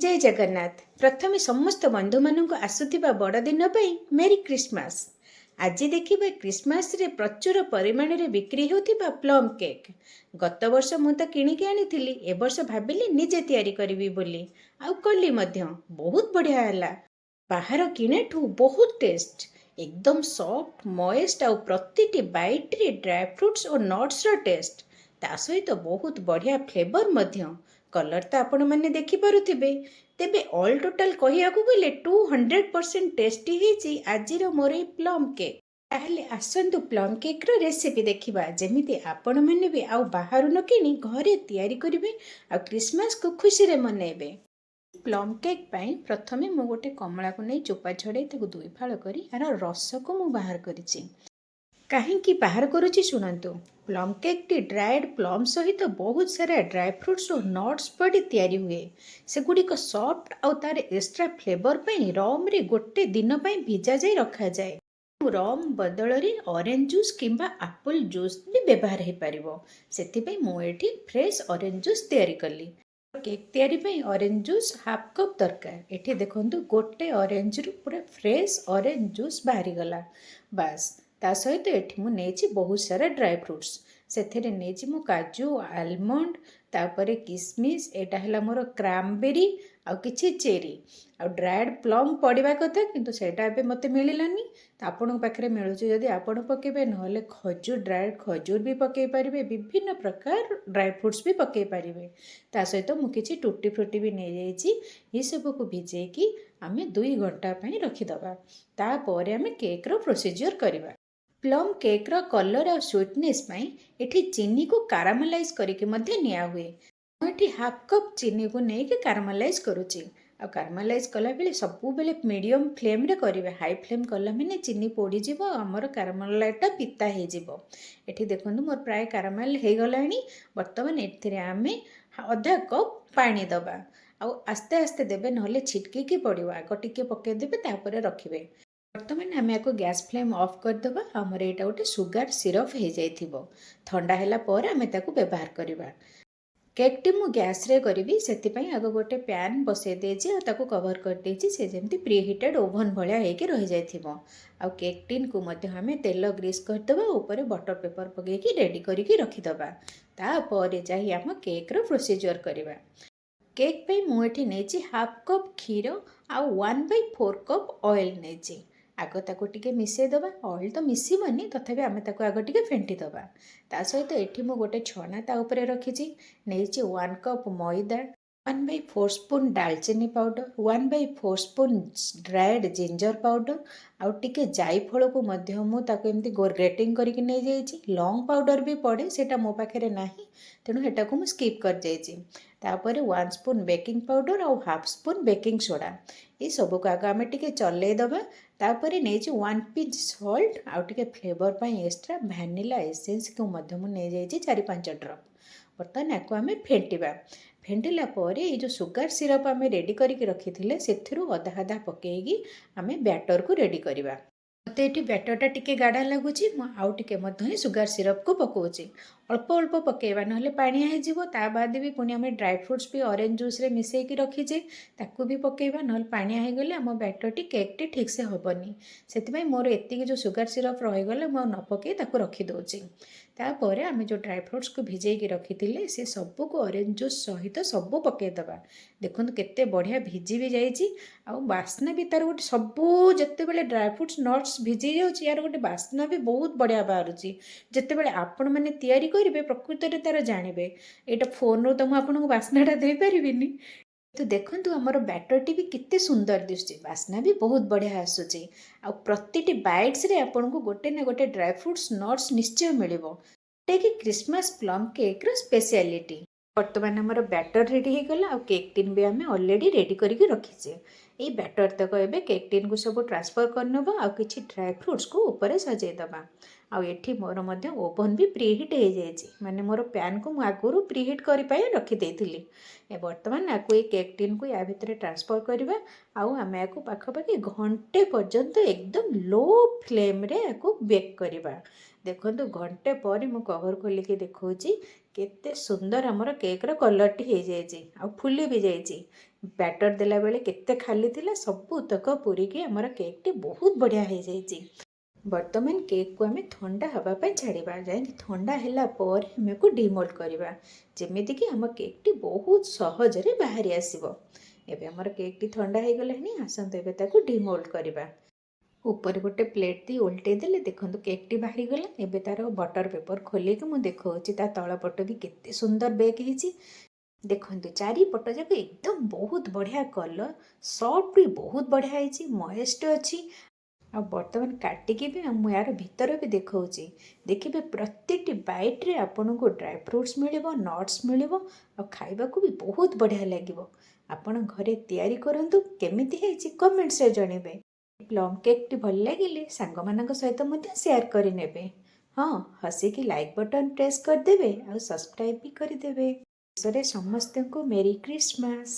जय जगन्नाथ। प्रथमे समस्त बंधु मानक आसुथिबा बड़ दिन पई मेरी क्रिसमस। आज देखिबा क्रिसमस रे प्रचुर परिमाण रे बिक्री होतिबा प्लम केक। गत वर्ष मु तो किनिके आनिथिली, ए वर्ष भाबिली निजे तैयारी करिवि बोली। आउ कली मध्य बहुत बढ़िया हला। बाहर किनेठू बहुत टेस्ट, एकदम सॉफ्ट मॉइस्ट आउ प्रतिटी बाइट रे ड्राई फ्रूट्स और नट्स रो टेस्ट। ता सहित बहुत बढ़िया फ्लेवर मध्य। कलर तो आपण मैंने देखिपे। तेबे ऑल टोटाल कहियाकू गले 200% टेस्टी होईची आजिर मोर ए प्लम केक। ताहले आसंतु प्लम केक रो रेसिपी देखिबा, जेमिति आपण मैंने भी आउ बाहरु न किनी घरे तैयारी करिवे आ क्रिसमस को खुशी रे मनेबे। प्लम केक पाई प्रथमे मु गोटे कमला को नहीं चोपा छड़े ताकू दुई फाळ करी आर रस को मु बाहर करिछि। कहीं बाहर करुच्ची शुणु। Plum cake T dried plum सहित बहुत सारा ड्राई फ्रूट्स और नट्स पड़ी तैयारी हुए। से गुड़िक सॉफ्ट आउ तार एक्स्ट्रा फ्लेवर पे रम रे गोटे दिन भिजा जाई रखा जाए। रम बदल रे ऑरेंज जूस किंबा एप्पल जूस भी व्यवहार हो पारिबो। सेथिपई मु एठी फ्रेश ऑरेंज जूस तैयारी कली। केक तैयारी पई ऑरेंज जूस हाफ कप दरकार। एठी देखंतु गोटे ऑरेंज रु पूरा फ्रेश ऑरेंज जूस बाहरी गला। बास ता सहित एठी मु नेछि बहुत सारा ड्राई फ्रूट्स। सेथिरे नेछि मु काजू आलमंड तापरे किसमिस, एटा हला मोर क्रैनबेरी आ किछि चेरी आ ड्राइड प्लम पड़िबा कथा, किंतु सेटा एबे मते मिलिलानी। त आपन पाखरे मिलुछि जदि आपन पकेबे, नहले खजूर ड्राइड खजूर भी पकेई पारिबे, विभिन्न प्रकार ड्राई फ्रूट्स भी पकेई पारिबे। ता सहित मु किछि टूटी फ्रूटी भी नै जाइछि। ई सब को भिजेकी आमे 2 घंटा पई रखि दबा। ता परे आमे केक रो प्रोसीजर करिबा। प्लम केक रो कलर और स्वीटनेस पाई एठी चीनी को कारामेलाइज करके मध्य निया हुए। एठी हाफ कप चीनी को नहीं के कारामेलाइज करूची। आ कारामेलाइज कला बेले सबु बेले मीडियम फ्लेम रे करिवे। हाई फ्लेम कला माने चीनी पोड़ी जिवो, हमर कारामेलाइटा पिता हे जिवो। एठी देखंतु मोर प्राय कारामेल हे गलानी। वर्तमान एथिरे आमे आधा कप पानी दबा। आ आस्ते आस्ते देबे, नहले छिटकी की पड़िबो। आगो टिके पके देबे, तापरे रखिबे। बर्तमान आम या गैस फ्लेम ऑफ करदे। आमर यहाँ गोटे सुगार सिरप हो जाइथिबो। ठंडा हैला पर आमे ताकू व्यवहार करबा। केक टी मु गैस रे करिवि, सेति आग गोटे पैन बसई देछि आ ताकू कवर कर देछि। से जेमति प्रीहीटेड ओवन भलिया हेकि रहि जाइथिबो। आ केक टिन को मध्य आमे तेल ग्रीस करदबा, ऊपर बटर पेपर पकेकी रेडी करिकी रखिदबा। ता परे जाहि आम केक रो प्रोसीजर करबा। केक पे मु एठी नेछि हाफ कप क्षीर आ 1/4 कप ऑयल नेछि। आग ताको टिके मिसई दबा। ऑयल तो मिसिबनी, तथापि आमे ताको आग टिके फेंटी दबा। ता सहित एठी मु गोटे छना ता ऊपर रखिछि। नेछि 1 कप मैदा, 1/4 स्पून दालचीनी powder, 1/4 spoon dried ginger powder आउ टिके जायफल को मध्य मु ताको एमती ग्रेटिंग करके नै जाइछि। लॉन्ग पाउडर भी पड़े, सेटा मो पाखरे नाही, तेणु हेटा को मु स्किप कर जाइछि। तापरे 1 स्पून बेकिंग पाउडर और हाफ स्पून बेकिंग सोडा, ये सब को आगे आम टे चल दबा। तापरे नहीं 1 पिंच सॉल्ट आउ टे फ्लेवर पाई एक्स्ट्रा वैनिला एसेंस को नहीं जाइए 4-5 ड्रप। बर्तमान आपको आम फेंटा। फेंटिला ये जो सुगार सिरप आम रेडी करके रखी थे, से अधा अधा पकईकी आम बैटर को रेडी करवा। मते ये बैटरटा टिके गाढ़ा लगुच, आउ टे सुगार सिरप को पकाउची। अल्प अल्प पकेवा, ना पानिया हो। ता बाद भी पुणी आम ड्राई फ्रूट्स भी ऑरेंज जूस रे मिसेकी रखीचे, ताकू भी पकेवा, ना पानिया हो गले आम बैटरटी केक टी ठीक से हेनी। से मोर एति जो सुगार सिरप रहीगला मु न पकई ताकू रखीदे। तापर आम जो ड्राई फ्रूट्स को भिजेकी रखी थे, से सबू को ऑरेंज जूस सहित सबू पकईदबा। देखो केते बढ़िया भिजी भी जाइए। आ बास्ना भी तार गोटे सबू जिते बड़े ड्राई फ्रूट्स नट्स भिजी जाऊँगी, यार गोटे बास्ना भी बहुत बढ़िया बाहर। जिते आपण मैंने तैयारी करेंगे प्रकृत में तार जानवे। यहाँ फोन रू तो मुझे बास्नाटा दे पारिनी। तो देखो आमर बैटरटी भी कितने सुंदर दिशुची, बास्ना भी बहुत बढ़िया आसूची। आ प्रति बाइट्स रे आपन को गोटे ना गोटे ड्राई फ्रूट्स नट्स निश्चय मिलिबो। कि क्रिसमस प्लम केक रो स्पेशलिटी। बर्तमान आमर बैटर रेडी हो गला। केक टिन भी आम ऑलरेडी रेडी करके रखीचे। ये बैटर तक एबे केक टिन को सब ट्रांसफर करनबा आ किछि ड्राई फ्रूट्स को ऊपर सजाई दबा। आ एठी मोर मध्य ओवन भी प्रीहीट हो जाइए, माने मोर पैन को मु आगुरु प्रीहीट करि पाए रखी देइथिली। ए वर्तमान आकु ये केक टिन को या भितर ट्रांसफर करबा। आउ आमे आकु पाखापाखि घंटे पर्यंत एकदम लो फ्लेम रे आकु बेक करबा। देखंतु घंटे पर मु कवर खोलिकी देखौची केते सुंदर हमर केक रो कलर टी हो जाइए, आ फुली भी जाइए। ବ୍ୟାଟର ଦେଲା ବେଳେ କେତେ ଖାଲି ଥିଲା ସବୁତକ ପୂରିକି ଆମର କେକ୍ଟି ବହୁତ ବଢ଼ିଆ ହେଇଯାଇଛି। ବର୍ତ୍ତମାନ କେକ୍କୁ ଆମେ ଥଣ୍ଡା ହେବା ପାଇଁ ଛାଡ଼ିବା। ଯାଇକି ଥଣ୍ଡା ହେଲା ପରେ ଆମେ ୟାକୁ ଡିମୋଲ୍ଡ କରିବା, ଯେମିତିକି ଆମ କେକ୍ଟି ବହୁତ ସହଜରେ ବାହାରି ଆସିବ। ଏବେ ଆମର କେକ୍ଟି ଥଣ୍ଡା ହେଇଗଲାଣି, ଆସନ୍ତୁ ଏବେ ତାକୁ ଡିମୋଲ୍ଡ କରିବା। ଉପରେ ଗୋଟେ ପ୍ଲେଟ୍ ଦେଇ ଓଲଟେଇ ଦେଲେ ଦେଖନ୍ତୁ କେକ୍ଟି ବାହାରିଗଲା। ଏବେ ତାର ବଟର ପେପର ଖୋଲିକି ମୁଁ ଦେଖାଉଛି, ତା ତଳ ପଟ ବି କେତେ ସୁନ୍ଦର ବେକ୍ ହେଇଛି। ଦେଖନ୍ତୁ ଚାରିପଟ ଯାକ ଏକଦମ ବହୁତ ବଢ଼ିଆ କଲର୍, ସଫ୍ଟ ବି ବହୁତ ବଢ଼ିଆ ହେଇଛି, ମଏଷ୍ଟ ଅଛି। ଆଉ ବର୍ତ୍ତମାନ କାଟିକି ବି ମୁଁ ୟାର ଭିତର ବି ଦେଖାଉଛି। ଦେଖିବେ ପ୍ରତ୍ୟେକଟି ବାଇଟ୍ରେ ଆପଣଙ୍କୁ ଡ୍ରାଏ ଫ୍ରୁଟ୍ସ ମିଳିବ, ନଟ୍ସ ମିଳିବ, ଆଉ ଖାଇବାକୁ ବି ବହୁତ ବଢ଼ିଆ ଲାଗିବ। ଆପଣ ଘରେ ତିଆରି କରନ୍ତୁ, କେମିତି ହେଇଛି କମେଣ୍ଟସରେ ଜଣାଇବେ। ପ୍ଲମ୍ କେକ୍ଟି ଭଲ ଲାଗିଲେ ସାଙ୍ଗମାନଙ୍କ ସହିତ ମଧ୍ୟ ସେୟାର କରିନେବେ। ହଁ, ହସିକି ଲାଇକ୍ ବଟନ୍ ପ୍ରେସ୍ କରିଦେବେ ଆଉ ସବସ୍କ୍ରାଇବ୍ ବି କରିଦେବେ। ଶେଷରେ ସମସ୍ତଙ୍କୁ ମେରି କ୍ରିସମାସ୍।